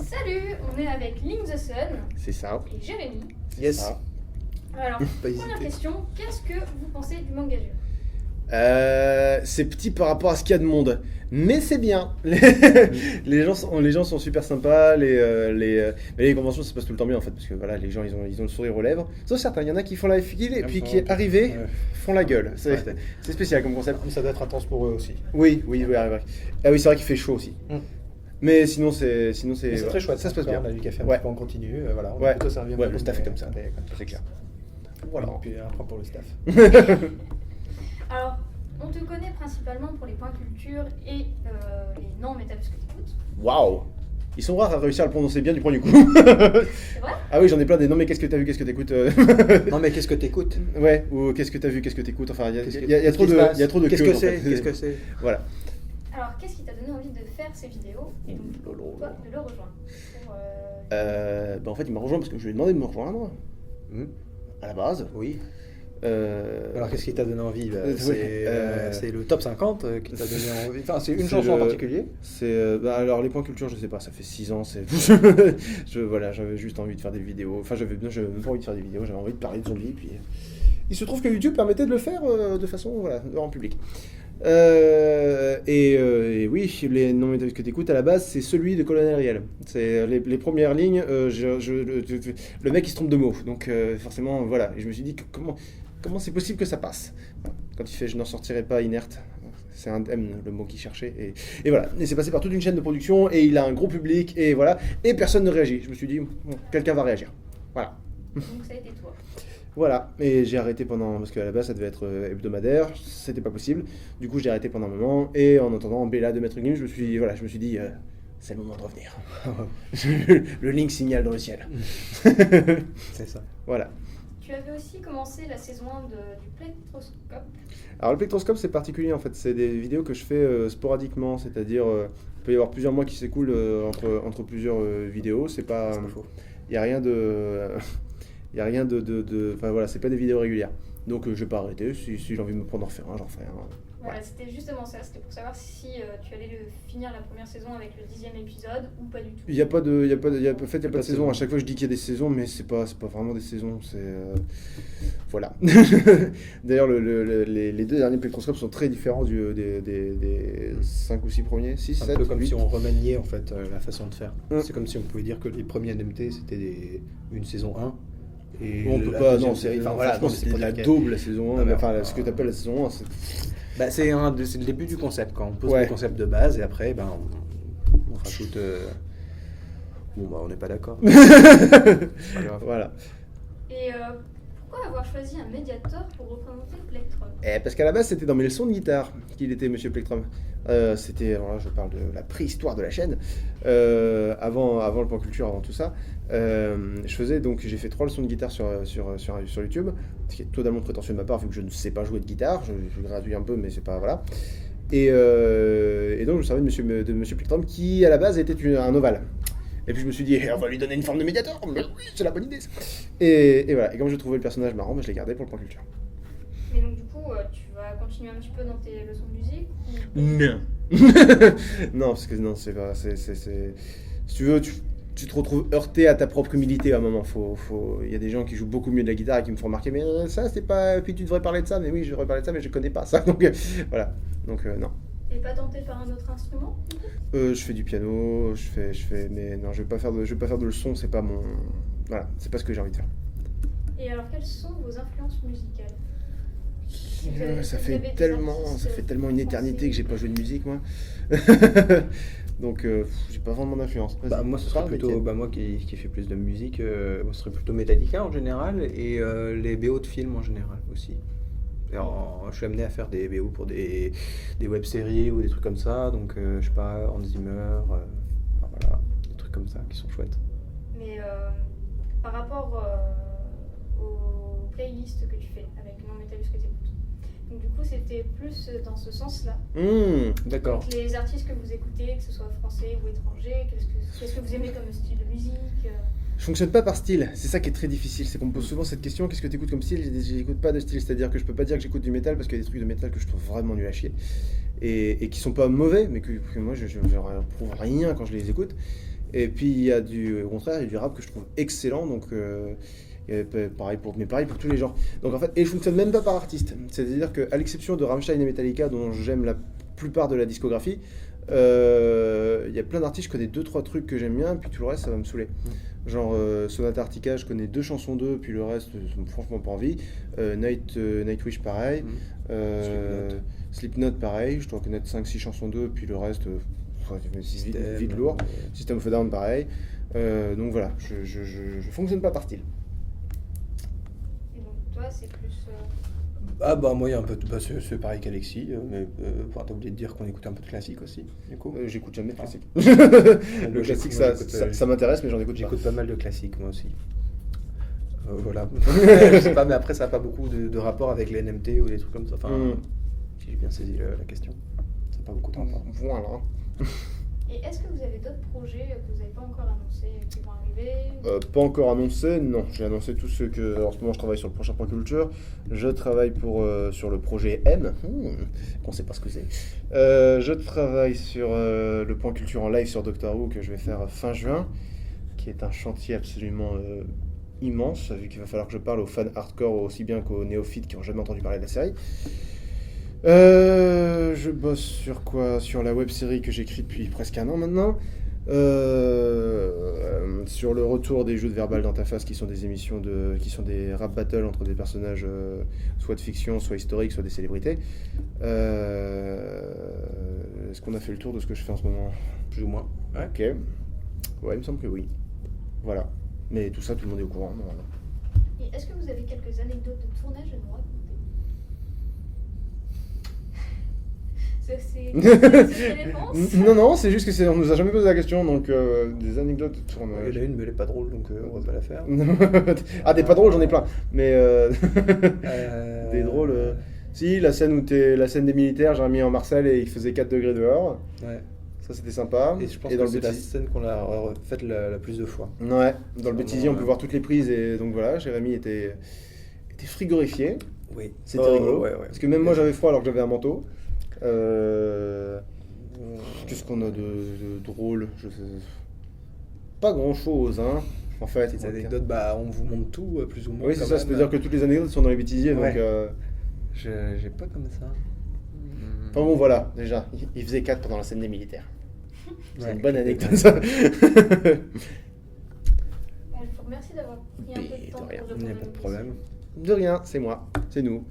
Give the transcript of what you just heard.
Salut, on est avec Link the Sun C'est ça. et Jérémy. Yes. Ça. Alors, Pas première hésiter. question, qu'est-ce que vous pensez du manga jeu? C'est petit par rapport à ce qu'il y a de monde, mais c'est bien. Les gens sont super sympas. Les conventions, ça se passe tout le temps bien en fait, parce que voilà, les gens ils ont le sourire aux lèvres. Sauf certains, il y en a qui font la file et puis qui arrivés font la gueule. C'est spécial comme concept. Ça doit être intense pour eux aussi. Oui. Ah oui, c'est vrai qu'il fait chaud aussi. Mais sinon c'est Mais c'est très chouette. Ça se passe bien. On a du café un Ouais. petit peu en continu. Voilà, on Ouais. est plutôt servi. Ouais, le staff est comme ça. C'est clair. Voilà. Et puis un point pour le staff. Alors, on te connaît principalement pour les points culture et les non-métal que tu écoutes. Waouh. Ils sont rares à réussir à le prononcer bien du premier coup. C'est vrai? Ah oui, j'en ai plein des non mais qu'est-ce que t'as vu, qu'est-ce que t'écoutes Non, mais qu'est-ce que t'écoutes? Ouais, ou qu'est-ce que t'as vu, qu'est-ce que t'écoutes. Enfin, il y a Qu'est-ce trop qui de se passe il y a trop de Qu'est-ce queues, que en c'est fait. Qu'est-ce que c'est Voilà. Alors, qu'est-ce qui t'a donné envie de faire ces vidéos et donc, Lolo. toi, de le rejoindre pour, En fait, il m'a rejoint parce que je lui ai demandé de me rejoindre Hmm. à la base. Oui. Euh, Alors, qu'est-ce qui t'a donné envie? oui, C'est le top 50 qui t'a donné envie. Enfin, c'est une c'est chanson en le- particulier. C'est alors les points culture, je sais pas, ça fait 6 ans, c'est voilà, j'avais juste envie de faire des vidéos. Enfin, j'avais même pas envie de faire des vidéos, j'avais envie de parler de zombies puis il se trouve que YouTube permettait de le faire de façon voilà, en public. Et oui, les non métal que t'écoutes à la base, c'est celui de Colonel Riel. C'est les premières lignes. Le mec il se trompe de mots, donc forcément voilà. Et je me suis dit comment c'est possible que ça passe. Quand il fait je n'en sortirai pas inerte. C'est un M, le mot qu'il cherchait. Et voilà. Et c'est passé par toute une chaîne de production et il a un gros public et voilà. Et personne ne réagit. Je me suis dit bon, quelqu'un va réagir. Voilà. donc ça a été toi. Voilà, et j'ai arrêté parce qu'à la base ça devait être hebdomadaire, c'était pas possible. Du coup j'ai arrêté pendant un moment et en entendant Bella de Maître Gims, je me suis dit c'est le moment de revenir. Le link signal dans le ciel. C'est ça. Voilà. Tu avais aussi commencé la saison 1 du Plectroscope. Alors le plectroscope c'est particulier en fait, c'est des vidéos que je fais sporadiquement, c'est-à-dire il peut y avoir plusieurs mois qui s'écoulent entre plusieurs vidéos, c'est pas faux. il y a rien de il y a rien de enfin voilà, c'est pas des vidéos régulières. Donc je vais pas arrêter, si j'ai envie de me prendre en refaire un, j'en ferai un. Voilà, c'était justement ça, c'était pour savoir si tu allais finir la première saison avec le 10e épisode ou pas du tout. Il y a pas de saison. À chaque fois, je dis qu'il y a des saisons, mais c'est pas vraiment des saisons. C'est voilà. D'ailleurs, les deux derniers plectroscopes sont très différents des 5 ou 6 premiers. 6, C'est 7, un peu comme 8. si on remaniait en fait la façon de faire. Mm. C'est comme si on pouvait dire que les premiers NMT c'était une saison 1. Et On peut la pas, deuxième non, c'est saison, enfin, voilà, franchement, non, mais c'était pas de la nickel. double la saison 1. Non, mais Enfin, enfin, ce que t'appelles la saison 1, c'est. Bah, c'est le début du concept quand on pose Ouais. le concept de base et après on rajoute. Bon bah on n'est pas d'accord. C'est pas grave. Voilà. Et pourquoi avoir choisi un médiator pour représenter Plectrum? Parce qu'à la base, c'était dans mes leçons de guitare qu'il était Monsieur Plectrum. C'était, alors là, je parle de la préhistoire de la chaîne, avant le point culture, avant tout ça. J'ai fait 3 leçons de guitare sur YouTube, ce qui est totalement prétentieux de ma part vu que je ne sais pas jouer de guitare. Je gratouille un peu, mais c'est pas voilà. Et donc je me servais de Monsieur Plectrum qui à la base était un ovale. Et puis je me suis dit, on va lui donner une forme de médiator. Mais oui, c'est la bonne idée. Ça. Et voilà. Et comme je trouvais le personnage marrant, je l'ai gardé pour le point culture. Mais donc du coup, tu vas continuer un petit peu dans tes leçons de musique ou... Non. Non, parce que non, c'est pas. Si tu veux, tu te retrouves heurté à ta propre humilité à un moment. Il y a des gens qui jouent beaucoup mieux de la guitare et qui me font remarquer, mais ça, c'est pas. Puis tu devrais parler de ça, mais oui, je devrais parler de ça, mais je connais pas ça. Donc voilà. Donc non. Et pas tenté par un autre instrument du coup? Je fais du piano, mais non, je vais pas faire de leçon, c'est pas mon. Voilà, c'est pas ce que j'ai envie de faire. Et alors, quelles sont vos influences musicales? Ça Vous fait avez des tellement une éternité que j'ai pas joué de musique, moi. Donc, j'ai pas vraiment d'influence. Vas-y. Bah, moi ce serait Parle, plutôt Étienne. moi qui fait plus de musique, moi ce serait plutôt Metallica en général et les BO de films en général aussi. Alors, je suis amené à faire des BO pour des web-séries ou des trucs comme ça, donc je sais pas, Hans Zimmer, enfin, voilà, des trucs comme ça qui sont chouettes. Mais par rapport aux playlists que tu fais avec non métal ce que tu écoutes. Donc du coup, c'était plus dans ce sens-là. D'accord. Donc, les artistes que vous écoutez, que ce soit français ou étranger, qu'est-ce que vous aimez comme style de musique? Je fonctionne pas par style, c'est ça qui est très difficile, c'est qu'on me pose souvent cette question, qu'est-ce que tu écoutes comme style? J'écoute pas de style, c'est-à-dire que je peux pas dire que j'écoute du métal parce qu'il y a des trucs de métal que je trouve vraiment nul à chier et qui sont pas mauvais, mais que moi je retrouve rien quand je les écoute. Et puis il y a au contraire, il y a du rap que je trouve excellent, donc et pareil pour tous les genres. Donc en fait, et je fonctionne même pas par artiste. C'est-à-dire qu'à l'exception de Rammstein et Metallica, dont j'aime la plupart de la discographie, il y a plein d'artistes, je connais 2-3 trucs que j'aime bien, puis tout le reste ça va me saouler. Genre Sonata Arctica, je connais 2 chansons d'eux, puis le reste, franchement pas envie. Nightwish pareil. Slipknot pareil, je dois connaître 5-6 chansons d'eux, puis le reste, vite lourd. System of a Down pareil. Donc voilà, je fonctionne pas par style. Et donc toi, c'est plus... Ah bah moi il y a un peu c'est pareil qu'Alexis, mais t'as oublié de dire qu'on écoutait un peu de classique aussi, du coup. J'écoute jamais de classique. Donc, Le classique, j'écoute, ça m'intéresse, mais j'en écoute pas. J'écoute pas mal de classiques moi aussi. Voilà. Je sais pas, mais après ça n'a pas beaucoup de rapport avec les NMT ou des trucs comme ça. Enfin, si j'ai bien saisi la question, ça n'a pas beaucoup de rapport. Voilà. Et est-ce que vous avez d'autres projets que vous n'avez pas encore annoncés qui vont arriver? Pas encore annoncé, non. J'ai annoncé tout ce que. Alors, en ce moment, je travaille sur le prochain Point Culture. Je travaille sur le projet M. On sait pas ce que c'est. Je travaille sur le Point Culture en live sur Doctor Who que je vais faire fin juin, qui est un chantier absolument immense, vu qu'il va falloir que je parle aux fans hardcore aussi bien qu'aux néophytes qui n'ont jamais entendu parler de la série. Je bosse sur quoi? Sur la web série que j'écris depuis presque un an maintenant. Sur le retour des jeux de verbal dans ta face, qui sont des émissions qui sont des rap battles entre des personnages soit de fiction, soit historiques, soit des célébrités. Est-ce qu'on a fait le tour de ce que je fais en ce moment? Plus ou moins. Ouais. Ok. Ouais, il me semble que oui. Voilà. Mais tout ça, tout le monde est au courant. Normalement. Et est-ce que vous avez quelques anecdotes de tournage à nous raconter? C'est une réponse? Non, c'est juste que on nous a jamais posé la question, donc des anecdotes de Il tournage. y en a une, mais elle est pas drôle, donc on va pas la faire. Ah, des pas drôles, j'en ai plein. Mais des drôles. Si, la scène des militaires, j'ai mis en Marcel et il faisait 4 degrés dehors. Ouais. Ça, c'était sympa. Et je pense dans que le c'est la bêtisier. scène qu'on a faite la plus de fois. Ouais, dans le bêtisier, on peut ouais. voir toutes les prises et donc voilà, Jérémy était frigorifié. Oui. C'était rigolo. Ouais. Parce que même moi, j'avais froid alors que j'avais un manteau. Qu'est-ce qu'on a de drôle? Pas grand chose, hein. En fait, Les anecdotes, bah on vous montre tout, plus ou moins. oui, c'est quand ça, même. c'est-à-dire que toutes les anecdotes sont dans les bêtisiers, Ouais. donc. J'ai pas comme ça. Enfin bon, voilà, déjà, il faisait 4 pendant la scène des militaires. C'est Ouais. une bonne anecdote, ça. Je vous remercie d'avoir pris un peu de temps De rien. pour Il n'y a répondre à pas de nos problème. questions. De rien, c'est moi, c'est nous.